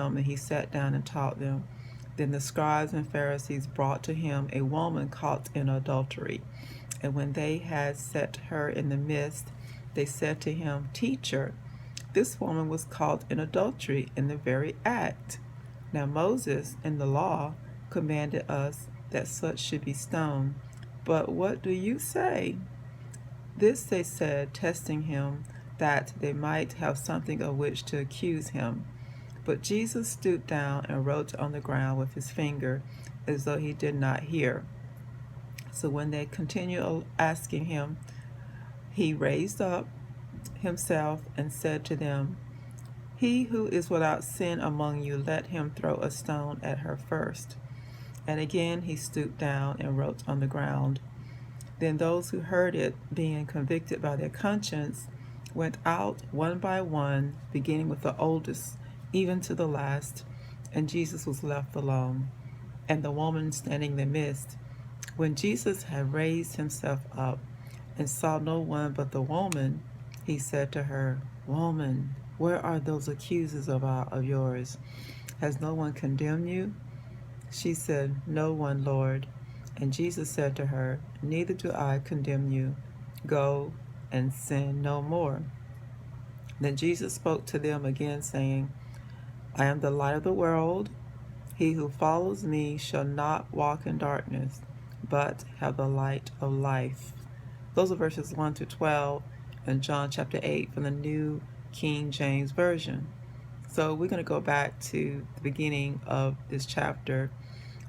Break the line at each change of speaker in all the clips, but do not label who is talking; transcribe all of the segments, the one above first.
him, and he sat down and taught them. Then the scribes and Pharisees brought to him a woman caught in adultery. And when they had set her in the midst, they said to him, Teacher, this woman was caught in adultery in the very act. Now Moses in the law commanded us that such should be stoned. But what do you say? This they said, testing him, that they might have something of which to accuse him. But Jesus stooped down and wrote on the ground with his finger, as though he did not hear. So when they continued asking him, he raised up himself and said to them, He who is without sin among you, let him throw a stone at her first. And again he stooped down and wrote on the ground. Then those who heard it, being convicted by their conscience, went out one by one, beginning with the oldest, even to the last, and Jesus was left alone, and the woman standing in the midst. When Jesus had raised himself up and saw no one but the woman, he said to her, Woman, where are those accusers of yours? Has no one condemned you? She said, No one, Lord. And Jesus said to her, Neither do I condemn you. Go and sin no more. Then Jesus spoke to them again, saying, I am the light of the world. He who follows me shall not walk in darkness, but have the light of life. Those are verses 1 to 12 in John chapter 8 from the New King James Version. So we're going to go back to the beginning of this chapter.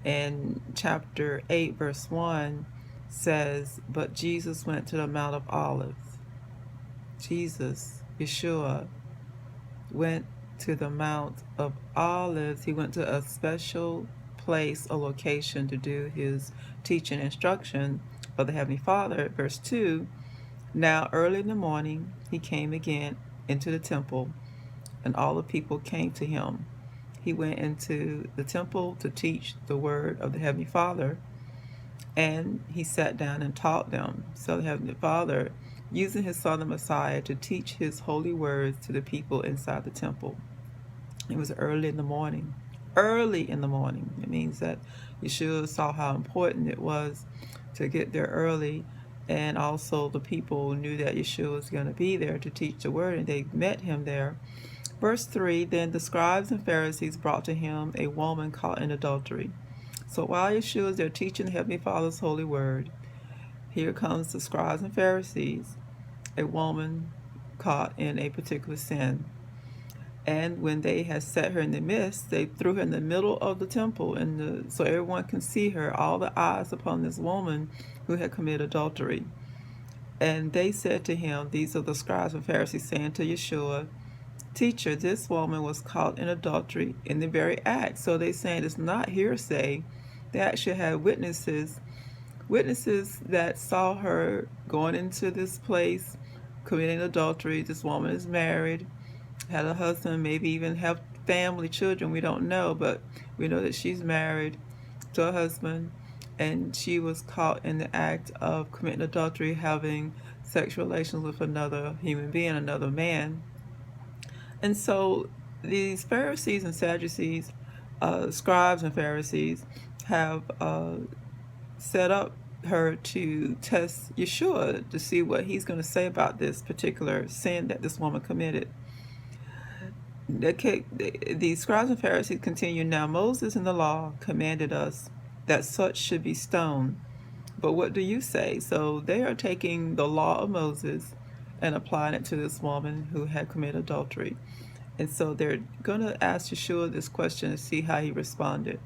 And chapter 8 verse 1 says, But Jesus went to the Mount of Olives. Jesus, Yeshua, went to the Mount of Olives. He went to a special place, a location to do his teaching instruction of the Heavenly Father. Verse 2, Now early in the morning he came again into the temple, and all the people came to him. He went into the temple to teach the word of the Heavenly Father, and he sat down and taught them. So the Heavenly Father, using his Son, the Messiah, to teach his holy words to the people inside the temple. It was early in the morning. Early in the morning. It means that Yeshua saw how important it was to get there early, and also the people knew that Yeshua was going to be there to teach the word, and they met him there. Verse 3, Then the scribes and Pharisees brought to him a woman caught in adultery. So while Yeshua is there teaching the Heavenly Father's holy word, here comes the scribes and Pharisees, a woman caught in a particular sin. And when they had set her in the midst, they threw her in the middle of the temple, so everyone can see her, all the eyes upon this woman who had committed adultery. And they said to him, these are the scribes and Pharisees saying to Yeshua, Teacher, this woman was caught in adultery in the very act. So they saying it's not hearsay. They actually had witnesses that saw her going into this place, committing adultery. This woman is married, had a husband, maybe even have family, children. We don't know, but we know that she's married to a husband, and she was caught in the act of committing adultery, having sexual relations with another human being, another man. And so these Pharisees and Sadducees, scribes and Pharisees, have set up her to test Yeshua to see what he's going to say about this particular sin that this woman committed. The scribes and Pharisees continue, Now Moses in the law commanded us that such should be stoned. But what do you say? So they are taking the law of Moses and applying it to this woman who had committed adultery. And so they're going to ask Yeshua this question to see how he responded.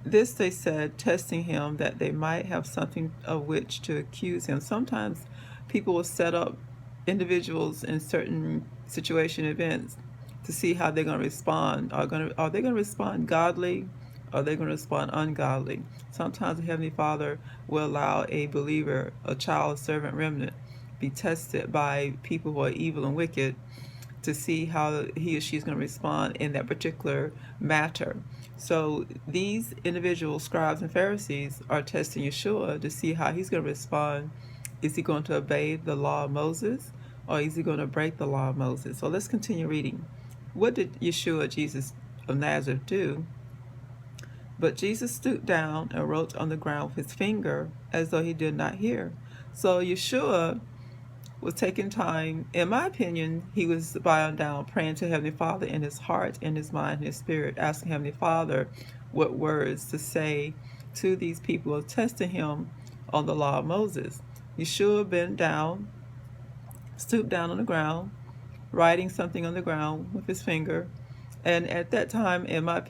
This they said, testing him, that they might have something of which to accuse him. Sometimes people will set up individuals in certain situation events to see how they're going to respond. Are they going to respond godly? Or are they going to respond ungodly? Sometimes the Heavenly Father will allow a believer, a child, servant, remnant, be tested by people who are evil and wicked to see how he or she is going to respond in that particular matter. So these individual scribes and Pharisees are testing Yeshua to see how he's going to respond. Is he going to obey the law of Moses, or is he going to break the law of Moses? So let's continue reading. what did Yeshua, Jesus of Nazareth, do? But Jesus stooped down and wrote on the ground with his finger as though he did not hear. So Yeshua was taking time, in my opinion, he was bowing down, praying to Heavenly Father in his heart, in his mind, in his spirit, asking Heavenly Father what words to say to these people who testing him on the law of Moses. Yeshua bent down, stooped down on the ground, writing something on the ground with his finger. And at that time, in my